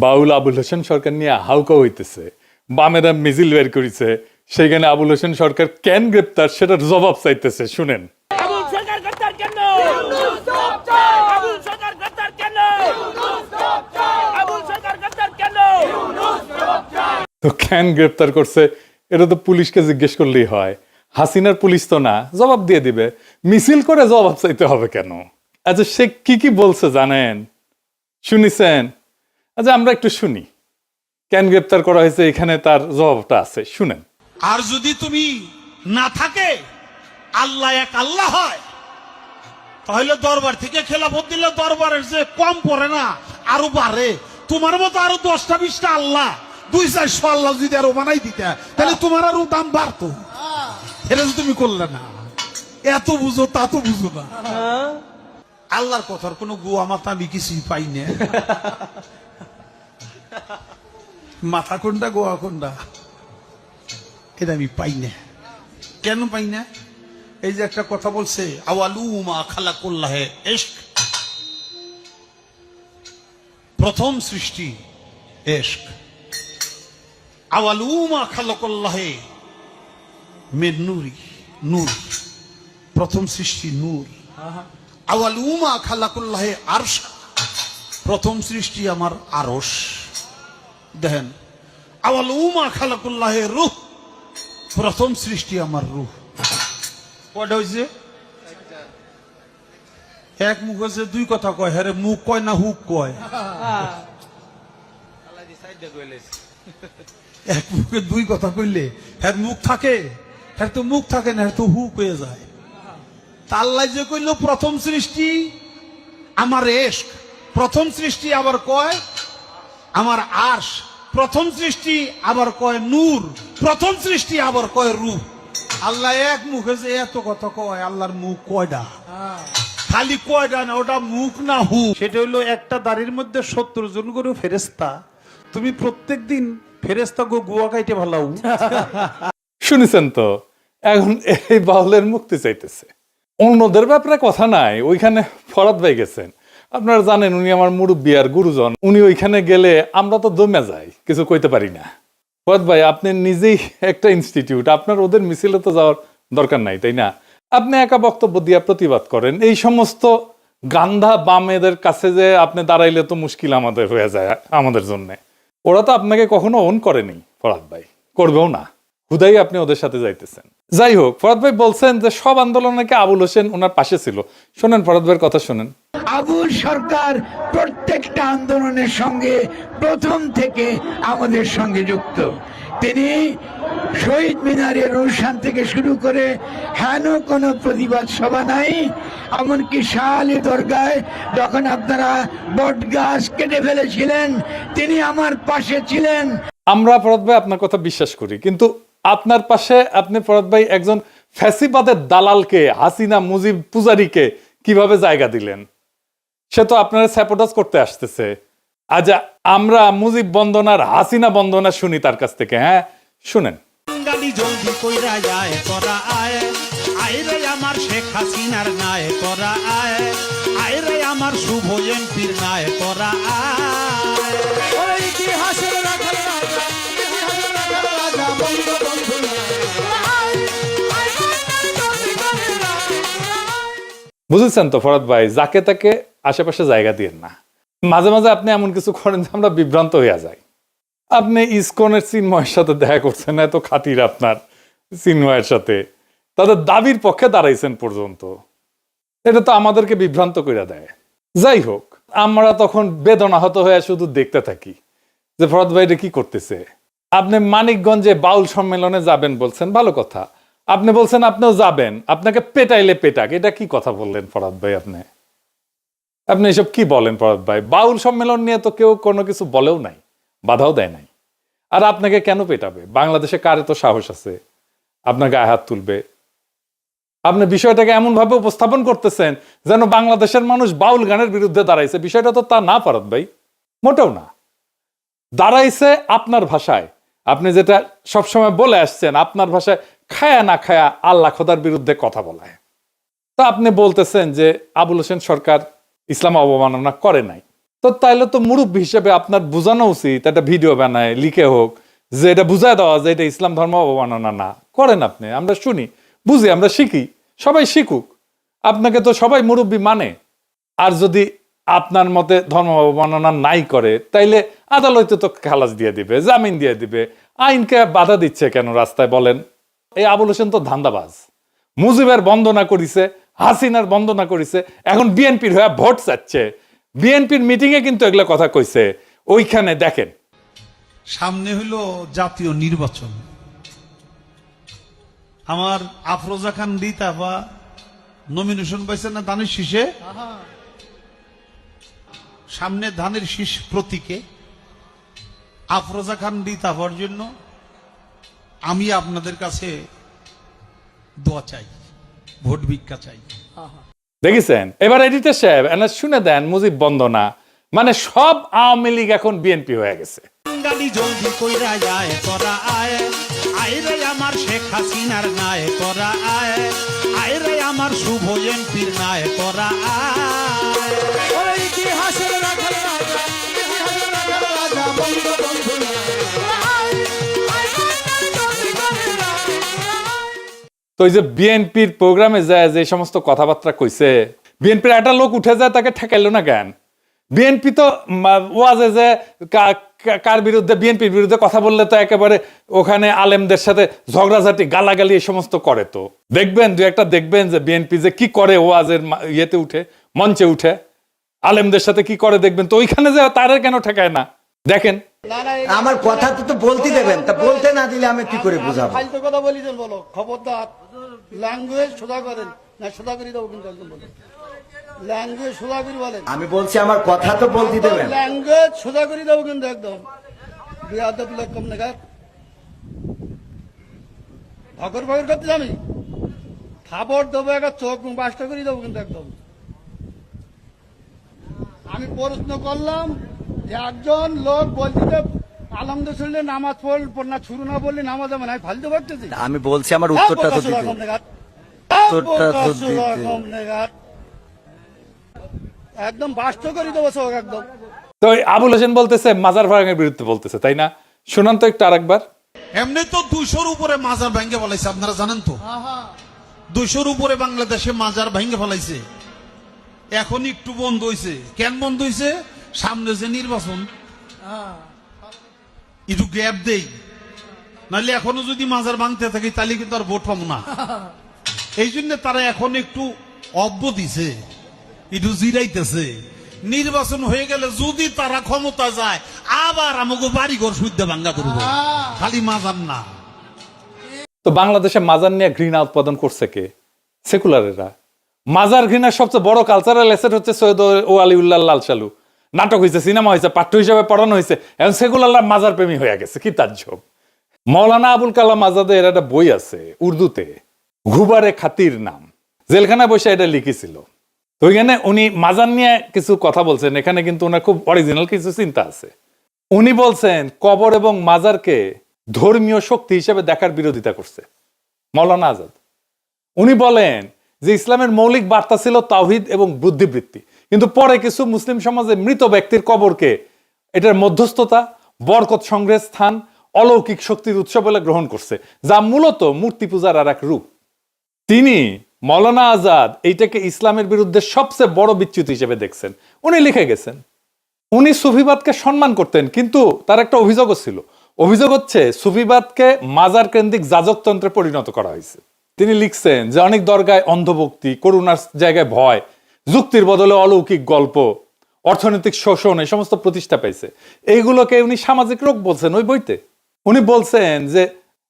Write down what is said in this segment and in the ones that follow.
বাউল আবুল হোসেন সরকার নিয়ে হাউকা হইতেছে, বামেরা মিছিল বের করেছে, সেখানে আবুল হোসেন সরকার কেন গ্রেপ্তার সেটার জবাব চাইতেছে। শুনেন। আবুল সরকার গ্রেপ্তার কেন? আবুল সরকার গ্রেপ্তার কেন? আবুল সরকার গ্রেপ্তার কেন? তো কেন গ্রেপ্তার করছে এটা তো পুলিশকে জিজ্ঞেস করলেই হয়। হাসিনার পুলিশ তো না, জবাব দিয়ে দিবে। মিছিল করে জবাব চাইতে হবে কেন? আচ্ছা, সে কি কি বলছে জানেন? শুনিছেন? আচ্ছা, আমরা একটু শুনি কেন গ্রেপ্তার করা হয়েছে, এখানে তার জবাবটা আছে, শুনেন। আর যদি তুমি না থাকে, আল্লাহ এক আল্লাহ হয়, তাহলে দরবার থেকে খেলাফত দিলে দরবারের যে কম পড়ে না, আরো বাড়ে। তোমার মতো আরো 10টা 20টা আল্লাহ, 200-400 আল্লাহ যদি আরো বানাই দিতে, তাহলে তোমার আরো দাম বাড়তো। এটা যদি তুমি করলে না, এত বুঝো তা তো বুঝো না। আল্লাহর কথার কোনো গোয়া মাথা আমি কিছুই পাই না। মাথা কোনটা গোয়া কোনটা এটা আমি পাই না। কেন পাই না? এই যে একটা কথা বলছে, আওয়ালুমা খালাকুল্লাহে ইশক, প্রথম সৃষ্টি ইশক। আওয়ালুমা খালাকুল্লাহে মিন নূরি, নূর, প্রথম সৃষ্টি নূর। আওয়ালুমা খালাকুল্লাহে আরশ, প্রথম সৃষ্টি আমার আরশ। দেখেন, আওয়ালুমা খালাকুল্লাহে রূহ, প্রথম সৃষ্টি আমার রূহ। কয়টা হয়েছে? এক মুখ হয়েছে, দুই কথা কয়। হ্যাঁ, মুখ কয় না হুক কয়? এক মুখে দুই কথা কইলে হ্যাঁ মুখ থাকে, হ্যাঁ তো মুখ থাকে না, হ্যাঁ তো হুক হয়ে যায়। আল্লাহ যে কইল প্রথম সৃষ্টি আমার ইশক, প্রথম সৃষ্টি আবার কয় আমার আরশ, প্রথম সৃষ্টি আবার কয় নূর, প্রথম সৃষ্টি আবার কয় রূহ। আল্লাহ এক মুখে যে এত কথা কয়, আল্লাহর মুখ কয়টা? খালি কয়টা না, ওটা মুখ না হু। সেটা হইলো একটা দাড়ির মধ্যে 70 জন করে ফেরেশতা। তুমি প্রত্যেকদিন ফেরেশতা গো গুয়া কাইটে ভালাও। শুনেছেন তো? এখন এই বাউলের মুক্তি চাইতেছে, অন্যদের ব্যাপারে কথা নাই। ওইখানে ফরাদ ভাই গেছেন, আপনারা জানেন উনি আমার মুরব্বী আর গুরুজন। উনি ওইখানে গেলে আমরা তো দমে যাই, কিছু কইতে পারি না। ফরাদ ভাই, আপনি নিজেই একটা ইনস্টিটিউট, আপনার ওদের মিছিলে তো যাওয়ার দরকার নাই, তাই না? আপনি একা বক্তব্য দিয়ে প্রতিবাদ করেন। এই সমস্ত গান্ধা বামেদের কাছে যে আপনি দাঁড়াইলে তো মুশকিল আমাদের হয়ে যায়, আমাদের জন্য। ওরা তো আপনাকে কখনো অন করেনি ফরাদ ভাই, করবেও না। হুদাই আপনি ওদের সাথে যাইতেছেন। যাই হোক, ফরাদ ভাই বলছেন যে সব আন্দোলন নাকি আবুল হোসেন ওনার পাশে ছিল। শোনেন ফরাদ ভাইয়ের কথা শোনেন। আবুল সরকার প্রত্যেকটা আন্দোলনের সঙ্গে প্রথম থেকে আমাদের সঙ্গে যুক্ত। তিনি শহীদ মিনারের অনুষ্ঠান থেকে শুরু করে হেন কোনো প্রতিবাদ সভা নাই, এমনকি শাহ আলী দরগায় যখন আপনারা বট গাছ কেটে ফেলেছিলেন, তিনি আমার পাশে ছিলেন। আমরা ফরাদ ভাই আপনার কথা বিশ্বাস করি, কিন্তু আপনার পাশে আপনি ফরাদ ভাই একজন ফ্যাসিবাদের দালালকে, হাসিনা মুজিব পূজারীকে কিভাবে জায়গা দিলেন? সে তো আপনারা স্যাপোটাস করতে আসতেছে। আজ আমরা মুজিব বন্দনার হাসিনা বন্দনা শুনি তার কাছ থেকে। হ্যাঁ, শুনেন। গালি জলদি কইরা যায় তোরা আয়, আয় রে আমার শেখ হাসিনার নাই তোরা আয়, আয় রে আমার শুভ এমপির নাই তোরা আয়। ওই ইতিহাসের রাখাল রাজা, ইতিহাসের রাখাল রাজা বঙ্গবন্ধু বুঝেছেন তো ফরাদ ভাই, যাকে তাকে আশেপাশে জায়গা দিয়েন না। মাঝে মাঝে আপনি এমন কিছু করেন যে আমরা বিভ্রান্ত হইয়া যাই। আপনি ইসকনের চিন্ময়ের সাথে দেখা করছেন, এত খাতির আপনার চিন্ময়ের সাথে, তাদের দাবির পক্ষে দাঁড়াইছেন পর্যন্ত। এটা তো আমাদেরকে বিভ্রান্ত করে দেয়। যাই হোক, আমরা তখন বেদনাহত হয়ে শুধু দেখতে থাকি যে ফরাদ ভাই এটা কি করতেছে। আপনি মানিকগঞ্জে বাউল সম্মেলনে যাবেন বলছেন, ভালো কথা। আপনি বলছেন আপনিও যাবেন, আপনাকে পেটাইলে পেটাক, এটা কি কথা বললেন ফরাদ ভাই? আপনি এসব কি বলেন ফরাদ ভাই? বাউল সম্মেলন নিয়ে তো কেউ কোনো কিছু বলেও নাই, বাধাও দেয় নাই। আর আপনাকে কেন পেটাবে? বাংলাদেশে কার তো সাহস আছে আপনার গায়ে হাত তুলবে? আপনি বিষয়টাকে এমন ভাবে উপস্থাপন করতেছেন যেন বাংলাদেশের মানুষ বাউল গানের বিরুদ্ধে দাঁড়াইছে। বিষয়টা তো তা না ফরাদ ভাই, মোটেও না। দাঁড়াইছে আপনার ভাষায়, আপনি যেটা সবসময় বলে আসছেন, আপনার ভাষায় খায়া না খায়া আল্লাহ খোদার বিরুদ্ধে কথা বলায়। তা আপনি বলতেছেন যে আবুল হোসেন সরকার ইসলাম অবমাননা করে নাই। তো তাইলে তো মুরব্বী হিসেবে আপনার বোঝানো উচিত, একটা ভিডিও বানায় লিখে হোক, যে এটা বুঝায় দেওয়া যে এটা ইসলাম ধর্ম অবমাননা না। করেন আপনি, আমরা শুনি, বুঝি, আমরা শিখি, সবাই শিখুক। আপনাকে তো সবাই মুরব্বী মানে। আর যদি আপনার মতে ধর্ম অবমাননা নাই করে, তাইলে আদালতে তো খালাস দিয়ে দিবে, জামিন দিয়ে দিবে। আইনকে বাধা দিচ্ছে কেন রাস্তায় বলেন? এই আবুল হোসেন তো ধান্দাবাজ। মুজিবের বন্দনা করিছে, হাসিনার বন্দনা করিছে, এখন বিএনপির হয়ে ভোট চাচ্ছে। বিএনপির মিটিং এ কিন্তু এগুলো কথা কইছে। ওইখানে দেখেন, সামনে হইল জাতীয় নির্বাচন। আমার আফরোজা খান রিতাফা নমিনেশন পাইছে না ধানের শীষে। সামনে ধানের শীষ প্রতীকে আফরোজা খান রিতাফার জন্য আমি আপনাদের কাছে দোয়া চাই, ভোট ভিক্ষা চাই। দেখেছেন? এবার এডিটর সাহেব এনা শুনে দেন মুজিব বন্দনা। মানে সব আওয়ামী লীগ এখন বিএনপি হয়ে গেছে। গালি জলদি কইরা যায় তোরা আয়, আয় রে আমার শেখ হাসিনার নায় তোরা আয়, আয় রে আমার শুভ এমপির নায় তোরা আয়। ওরে ইতিহাসের রাখাল রাজা, ইতিহাসের রাখাল রাজা বঙ্গবন্ধু আয়, আয় জলদি কইরা তো এই যে বিএনপির প্রোগ্রামে যায় যে সমস্ত কথাবার্তা কইছে, বিএনপির একটা লোক উঠে যায়, তাকে ঠেকাইলো না কেন? বিএনপি তো ওয়াজে যে কার বিরুদ্ধে, বিএনপির বিরুদ্ধে কথা বললে তো একেবারে ওখানে আলেমদের সাথে ঝগড়াঝাটি, গালাগালি এই সমস্ত করে। তো দেখবেন, দু একটা দেখবেন যে বিএনপি যে কি করে ওয়াজের ইয়েতে উঠে, মঞ্চে উঠে আলেমদের সাথে কি করে দেখবেন। তো ওইখানে যে তারা কেন ঠেকায় না দেখেন। আমার কথা তো বলতে দেবেন, তা বলতে না দিলে আমি কি করে বুঝাবো? ফালতু কথা বলি দেন, বলো খবরদার। ল্যাঙ্গুয়েজ সোজা করেন না, সোজা করে দেবো কিন্তু একদম বলেন। ল্যাঙ্গুয়েজ সোজা করে বলেন। আমি বলছি আমার কথা তো বলতে দেবেন। ল্যাঙ্গুয়েজ সোজা করে দেবো কিন্তু একদম। বিয়াদব লোক কম নাগাদ ভগর ভগর করতে জানি, খাবার দেবো, একটা চোখ বাসটা করে দেবো কিন্তু একদম। আমি প্রশ্ন করলাম যে একজন লোক বলছে আলহামদুলিল্লাহ নামাজ পড় না, শুরু না বললে নামাজ হবে না, ফালতু ভাবতেছি। আমি বলছি আমার উত্তরটা তো দিতে। উত্তরটা তো দিতে। একদম বাস্ত করে দেবো সব একদম। তো আবুল হোসেন বলতেছে মাজার ভাঙের বিরুদ্ধে বলতেছে, তাই না? শুনান তো একটু আরেকবার। এমনি তো 200-র উপরে মাজার ভেঙে ফেলাইছে, আপনারা জানেন তো। 200-র উপরে বাংলাদেশে মাজার ভেঙে ফেলাইছে। এখন একটু বন্ধ হয়েছে। কেন বন্ধ হয়েছে? সামনে যে নির্বাচন, একটু গ্যাপ দেই, নাহলে এখনো যদি মাজার ভাঙতে থাকি তাহলে কিন্তু আর ভোট পাবো না। এই জন্য তারা এখন একটু অব্য দিছে, একটু জিরাইতেছে। নির্বাচন হয়ে গেলে যদি তারা ক্ষমতা যায়, আবার আমাকে বাড়িঘর শুদ্ধ ভাঙ্গা করবো, খালি মাজার না। তো বাংলাদেশে মাজার নিয়ে ঘৃণা উৎপাদন করছে কে? সেকুলারেরা। মাজার ঘৃণার সবচেয়ে বড় কালচারাল অ্যাসেট হচ্ছে সৈয়দ ও আলিউল্লাহ লাল সালু। নাটক হয়েছে, সিনেমা হয়েছে, পাঠ্য হিসাবে পড়ানো হয়েছে। এখন সেকুলাররা মাজার প্রেমী হয়ে গেছে। কি তাজ্জব! মৌলানা আবুল কালাম আজাদের একটা বই আছে উর্দুতে, ঘুবারে খাতির নাম, জেলখানায় বসে এটা লিখেছিল। তো ওইখানে উনি মাজার নিয়ে কিছু কথা বলছেন। এখানে কিন্তু ওনার খুব অরিজিনাল কিছু চিন্তা আছে। উনি বলছেন কবর এবং মাজারকে ধর্মীয় শক্তি হিসেবে দেখার বিরোধিতা করছে মৌলানা আজাদ। উনি বলেন যে ইসলামের মৌলিক বার্তা ছিল তাওহীদ এবং বুদ্ধিবৃত্তি, কিন্তু পরে কিছু মুসলিম সমাজে মৃত ব্যক্তির কবরকে এটার মধ্যস্থতা, বরকত সংগ্রহের স্থান, অলৌকিক শক্তির উৎস বলে গ্রহণ করছে, যা মূলত মূর্তি পূজার আর এক রূপ। তিনি মৌলানা আজাদ এইটাকে ইসলামের বিরুদ্ধে সবচেয়ে বড় বিচ্যুতি হিসেবে দেখছেন। উনি লিখে গেছেন উনি সুফিবাদকে সম্মান করতেন, কিন্তু তার একটা অভিযোগও ছিল। অভিযোগ হচ্ছে সুফিবাদকে মাজার কেন্দ্রিক যাজকতন্ত্রে পরিণত করা হয়েছে। তিনি লিখছেন যে অনেক দরগায় অন্ধভক্তি, করুণার জায়গায় ভয়, যুক্তির বদলে অলৌকিক গল্প, অর্থনৈতিক শোষণ, এই সমস্ত প্রতিষ্ঠা পাইছে। এইগুলোকে উনি সামাজিক রোগ বলছেন ওই বইতে। উনি বলছেন যে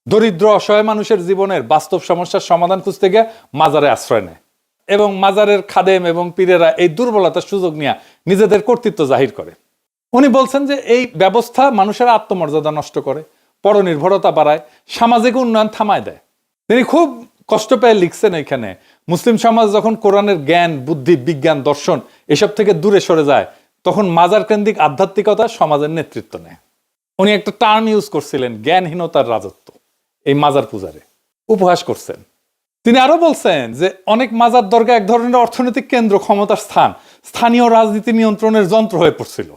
দরিদ্র অসহায় মানুষের জীবনের বাস্তব সমস্যার সমাধান খুঁজতে গিয়ে মাজারে আশ্রয় নেয়, এবং মাজারের খাদেম এবং পীরেরা এই দুর্বলতার সুযোগ নিয়ে নিজেদের কর্তৃত্ব জাহির করে। উনি বলছেন যে এই ব্যবস্থা মানুষের আত্মমর্যাদা নষ্ট করে, পরনির্ভরতা বাড়ায়, সামাজিক উন্নয়ন থামায় দেয়। তিনি খুব কষ্ট পেয়ে লিখছেন এখানে, মুসলিম সমাজ যখন কোরআনের জ্ঞান, বুদ্ধি, বিজ্ঞান, দর্শন এসব থেকে দূরে সরে যায়, তখন মাজার কেন্দ্রিক আধ্যাত্মিকতা সমাজের নেতৃত্ব নেয়। উনি একটা টার্ম ইউজ করছিলেন, জ্ঞানহীনতার রাজত্ব, এই মাজার পূজারে উপহাস করছেন। তিনি আরো বলছেন যে অনেক মাজার দরগা এক ধরনের অর্থনৈতিক কেন্দ্র, ক্ষমতার স্থান, স্থানীয় রাজনীতি নিয়ন্ত্রণের যন্ত্র হয়ে পড়ছিল।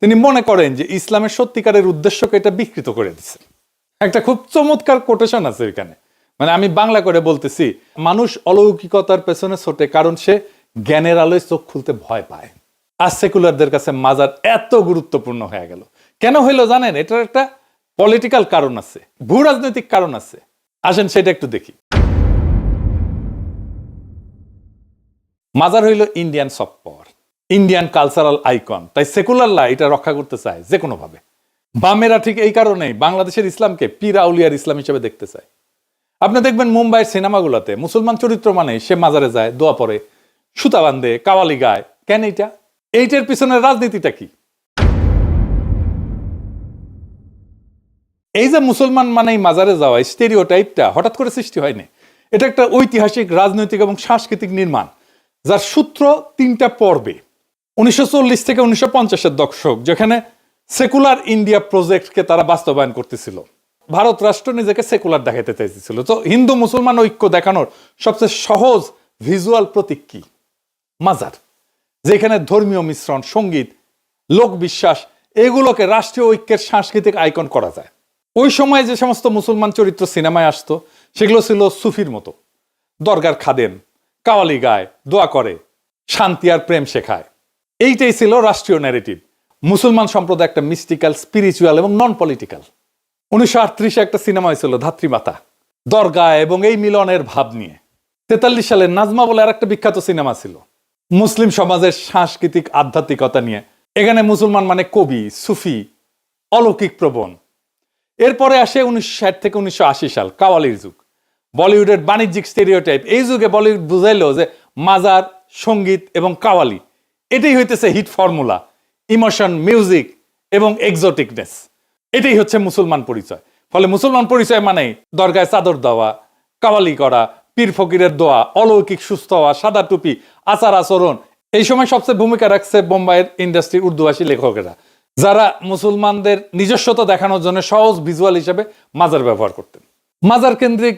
তিনি মনে করেন যে ইসলামের সত্যিকারের উদ্দেশ্যকে এটা বিকৃত করে দিচ্ছে। একটা খুব চমৎকার কোটেশন আছে এখানে, মানে আমি বাংলা করে বলতেছি, মানুষ অলৌকিকতার পেছনে ছোটে কারণ সে জ্ঞানের আলোয় চোখ খুলতে ভয় পায়। আর সেকুলারদের কাছে মাজার এত গুরুত্বপূর্ণ হয়ে গেল কেন হইলো জানেন? এটার একটা পলিটিক্যাল কারণ আছে, ভূ রাজনৈতিক কারণ আছে। আসেন সেটা একটু দেখি। মাজার হইল Indian soft power, Indian cultural icon, তাই সেকুলাররা এটা রক্ষা করতে চায় যে কোনো ভাবে। বামেরা ঠিক এই কারণেই বাংলাদেশের ইসলামকে পীর আউলিয়ার ইসলাম হিসেবে দেখতে চায়। আপনি দেখবেন মুম্বাইয়ের সিনেমাগুলোতে মুসলমান চরিত্র মানে সে মাজারে যায়, দোয়া পড়ে, সুতা বান্ধে, কাওয়ালি গায়। কেন এইটার পিছনের রাজনীতিটা কি? এই যে মুসলমান মানেই মাজারে যাওয়া স্টেরিওটাইপটা হঠাৎ করে সৃষ্টি হয়নি। এটা একটা ঐতিহাসিক, রাজনৈতিক এবং সাংস্কৃতিক নির্মাণ, যার সূত্র 3টা পর্বে। 1940 থেকে 1950-এর দশক, যেখানে সেকুলার ইন্ডিয়া প্রজেক্টকে তারা বাস্তবায়ন করতেছিল। ভারত রাষ্ট্র নিজেকে সেকুলার দেখাতে চাইছিল। তো হিন্দু মুসলমান ঐক্য দেখানোর সবচেয়ে সহজ ভিজুয়াল প্রতীক কি? মাজার, যেখানে ধর্মীয় মিশ্রণ, সঙ্গীত, লোকবিশ্বাস এগুলোকে রাষ্ট্রীয় ঐক্যের সাংস্কৃতিক আইকন করা যায়। ওই সময় যে সমস্ত মুসলমান চরিত্র সিনেমায় আসতো সেগুলো ছিল সুফির মতো, দরগার খাদেম, কাওয়ালি গায়, দোয়া করে, শান্তি আর প্রেম শেখায়। এইটাই ছিল রাষ্ট্রীয় ন্যারেটিভ। মুসলমান সম্প্রদায় একটা মিস্টিক্যাল, স্পিরিচুয়াল এবং নন পলিটিক্যাল। 1938-এ একটা সিনেমা হয়েছিল ধাত্রীমাতা, দরগা এবং এই মিলনের ভাব নিয়ে। 43 সালে নাজমা বলে আর একটা বিখ্যাত সিনেমা ছিল মুসলিম সমাজের সাংস্কৃতিক আধ্যাত্মিকতা নিয়ে। এখানে মুসলমান মানে কবি, সুফি, অলৌকিক প্রবণ। এরপরে আসে 1960 থেকে 1980 সাল, কাওয়ালির যুগ, বলিউডের বাণিজ্যিক স্টেরিওটাইপ। এই যুগে বলিউড বুঝাইলো যে মাজার, সঙ্গীত এবং কাওয়ালি এটাই হইতেছে হিট ফর্মুলা, ইমোশন, মিউজিক এবং এক্সোটিকনেস। এটাই হচ্ছে মুসলমান পরিচয়। ফলে মুসলমান পরিচয় মানে দরগায় চাদর দেওয়া, কাওয়ালি করা, পীর ফকিরের দোয়া, অলৌকিক সুস্থ হওয়া, সাদা টুপি, আচার আচরণ। এই সময় সবচেয়ে ভূমিকা রাখছে বোম্বাইয়ের ইন্ডাস্ট্রির উর্দুভাষী লেখকেরা, যারা মুসলমানদের নিজস্বতা দেখানোর জন্য সহজ ভিজুয়াল হিসেবে মাজার ব্যবহার করতেন। মাজার কেন্দ্রিক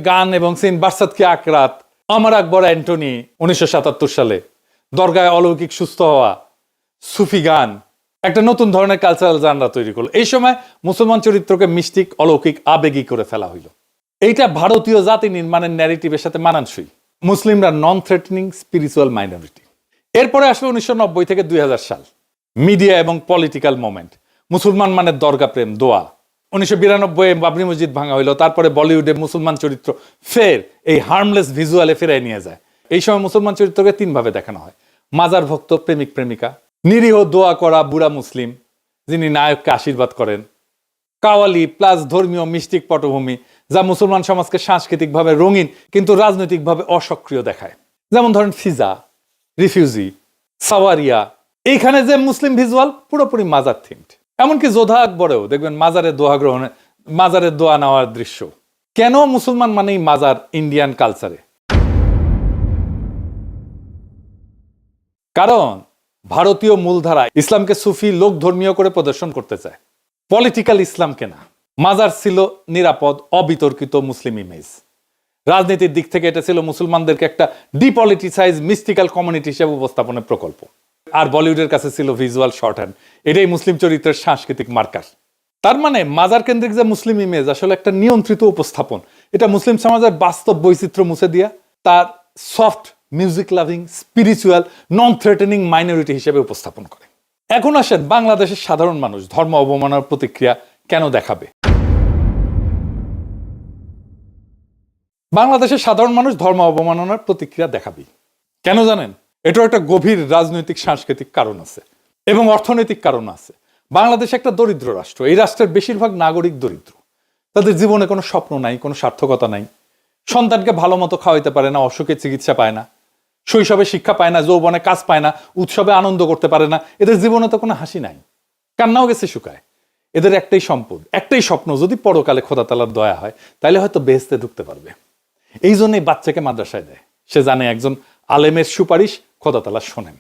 গান এবং সিন, বারসাত কি আকরাত, আমার আকবর অ্যান্টনি 1977 সালে, দরগায় অলৌকিক সুস্থ হওয়া, সুফি গান একটা নতুন ধরনের কালচারাল জানরা তৈরি করলো। এই সময় মুসলমান চরিত্রকে মিস্টিক, অলৌকিক, আবেগী করে ফেলা হইল। এইটা ভারতীয় জাতি নির্মাণের ন্যারেটিভের সাথে মানানসই। মুসলিমরা নন থ্রেটনিং স্পিরিচুয়াল মাইনরিটি। এরপরে আসলো 1990 থেকে 2000 সাল, মিডিয়া এবং পলিটিক্যাল মোমেন্ট। মুসলমান মানে দরগা প্রেম, দোয়া। 1992-এ বাবরি মসজিদ ভাঙা হইলো। তারপরে বলিউডে মুসলমান চরিত্র ফের এই হার্মলেস ভিজুয়ালে ফেরাই নিয়ে যায়। এই সময় মুসলমান চরিত্রকে 3 ভাবে দেখানো হয়: মাজার ভক্ত, প্রেমিক প্রেমিকা, নিরীহ দোয়া করা বুড়া মুসলিম যিনি নায়ককে আশীর্বাদ করেন, কাওয়ালি প্লাস ধর্মীয় মিস্টিক পটভূমি, যা মুসলমান সমাজকে সাংস্কৃতিকভাবে রঙিন কিন্তু রাজনৈতিকভাবে অসক্রিয় দেখায়। যেমন ধরেন ফিজা, রিফিউজি, সাওয়ারিয়া। এইখানে যে মুসলিম ভিজুয়াল পুরোপুরি মাজার থিমড। এমনকি যোধা আকবরেও দেখবেন মাজারের দোয়া গ্রহণে, মাজারের দোয়া নেওয়ার দৃশ্য। কেন মুসলমান মানেই মাজার ইন্ডিয়ান কালচারে? কারণ ভারতীয় মূলধারা ইসলামকে সুফি, লোক ধর্মীয় করে প্রদর্শন করতে চায়, পলিটিক্যাল ইসলামকে না। মাজার ছিল নিরাপদ, অবিতর্কিত মুসলিম ইমেজ। রাজনীতির দিক থেকে এটা ছিল মুসলমানদেরকে একটা ডিপলিটিসাইজ, মিস্টিক্যাল কমিউনিটি হিসেবে উপস্থাপনের প্রকল্প। আর বলিউডের কাছে ছিল ভিজুয়াল শর্ট হ্যান্ড। এটাই মুসলিম চরিত্রের সাংস্কৃতিক মার্কার। তার মানে মাজার কেন্দ্রিক যে মুসলিম ইমেজ আসলে একটা নিয়ন্ত্রিত উপস্থাপন। এটা মুসলিম সমাজের বাস্তব বৈচিত্র্য মুছে দিয়া তার সফট, মিউজিক লাভিং, স্পিরিচুয়াল, নন থ্রেটেনিং মাইনরিটি হিসেবে উপস্থাপন করে। এখন আসেন, বাংলাদেশের সাধারণ মানুষ ধর্ম অবমাননার প্রতিক্রিয়া কেন দেখাবে? বাংলাদেশের সাধারণ মানুষ ধর্ম অবমাননার প্রতিক্রিয়া দেখাবে কেন জানেন? এটার একটা গভীর রাজনৈতিক, সাংস্কৃতিক কারণ আছে এবং অর্থনৈতিক কারণ আছে। বাংলাদেশ একটা দরিদ্র রাষ্ট্র। এই রাষ্ট্রের বেশিরভাগ নাগরিক দরিদ্র। তাদের জীবনে কোনো স্বপ্ন নাই, কোনো সার্থকতা নাই। সন্তানকে ভালো মতো খাওয়াইতে পারে না, অসুখে চিকিৎসা পায় না, শৈশবে শিক্ষা পায় না, যৌবনে কাজ পায় না, উৎসবে আনন্দ করতে পারে না। এদের জীবনে তো কোনো হাসি নাই, কান্নাও গেছে শুকায়। এদের একটাই সম্পদ, একটাই স্বপ্ন, যদি পরকালে খোদা তাআলার দয়া হয় তাহলে হয়তো বেহেশতে ঢুকতে পারবে। এই জন্যই বাচ্চাকে মাদ্রাসায় দেয়। সে জানে একজন আলেমের সুপারিশ খোদা তাআলা শোনেন।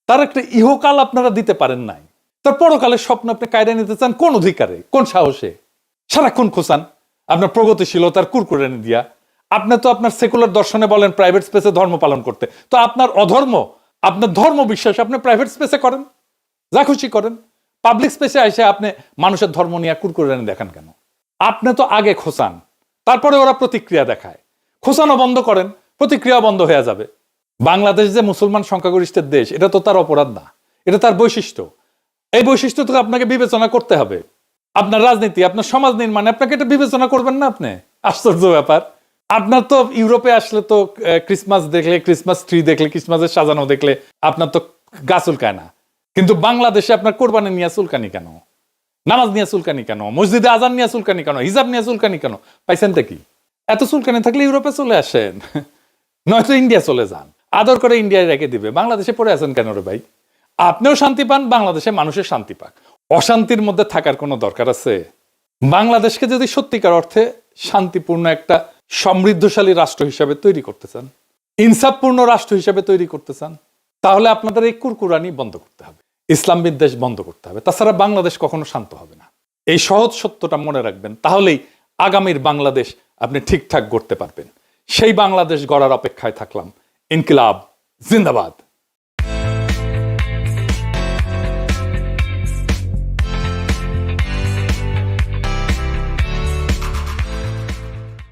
তার একটা ইহকাল আপনারা দিতে পারেন নাই, তার পরকালের স্বপ্ন আপনি কায়দা নিতে চান কোন অধিকারে, কোন সাহসে? সারাক্ষণ খোঁচান আপনার প্রগতিশীলতার কুরকুরানি দিয়া। আপনি তো আপনার সেকুলার দর্শনে বলেন প্রাইভেট স্পেসে ধর্ম পালন করতে, তো আপনার অধর্ম আপনার ধর্ম বিশ্বাস আপনি প্রাইভেট স্পেসে করেন, যা খুশি করেন। পাবলিক স্পেসে এসে আপনি মানুষের ধর্ম নিয়ে কুরকুরে দেখান কেন? আপনি তো আগে খোঁচান, তারপরে ওরা প্রতিক্রিয়া দেখায়। খোঁচানো বন্ধ করেন, প্রতিক্রিয়া বন্ধ হয়ে যাবে। বাংলাদেশ যে মুসলমান সংখ্যাগরিষ্ঠের দেশ, এটা তো তার অপরাধ না, এটা তার বৈশিষ্ট্য। এই বৈশিষ্ট্য তো আপনাকে বিবেচনা করতে হবে। আপনার রাজনীতি, আপনার সমাজ নির্মাণে আপনাকে এটা বিবেচনা করবেন না আপনি? আশ্চর্য ব্যাপার। আপনার তো ইউরোপে আসলে তো ক্রিসমাস দেখলে, ক্রিসমাস ট্রি দেখলে, ক্রিসমাসের সাজানো দেখলে আপনার তো গা চুলকায় না। কিন্তু বাংলাদেশে আপনার কোরবানি নিয়ে চুলকানি কেন? নামাজ নিয়ে চুলকানি কেন? মসজিদে আজান নিয়ে চুলকানি কেন? হিজাব নিয়ে চুলকানি কেন? পাইছেনটা কি? এত চুলকানি থাকলে ইউরোপে চলে আসেন, নয়তো ইন্ডিয়া চলে যান। আদর করে ইন্ডিয়ায় রেখে দিবে। বাংলাদেশে পড়ে আছেন কেন রে ভাই? আপনিও শান্তি পান, বাংলাদেশে মানুষের শান্তি পাক। অশান্তির মধ্যে থাকার কোনো দরকার আছে? বাংলাদেশকে যদি সত্যিকার অর্থে শান্তিপূর্ণ একটা সমৃদ্ধশালী রাষ্ট্র হিসাবে তৈরি করতে চান, ইনসাফপূর্ণ রাষ্ট্র হিসাবে তৈরি করতে চান, তাহলে আপনাদের এই কুরকুরানি বন্ধ করতে হবে, ইসলাম বিদ্বেষ বন্ধ করতে হবে। তাছাড়া বাংলাদেশ কখনো শান্ত হবে না। এই সহজ সত্যটা মনে রাখবেন, তাহলেই আগামীর বাংলাদেশ আপনি ঠিকঠাক গড়তে পারবেন। সেই বাংলাদেশ গড়ার অপেক্ষায় থাকলাম। ইনকিলাব জিন্দাবাদ।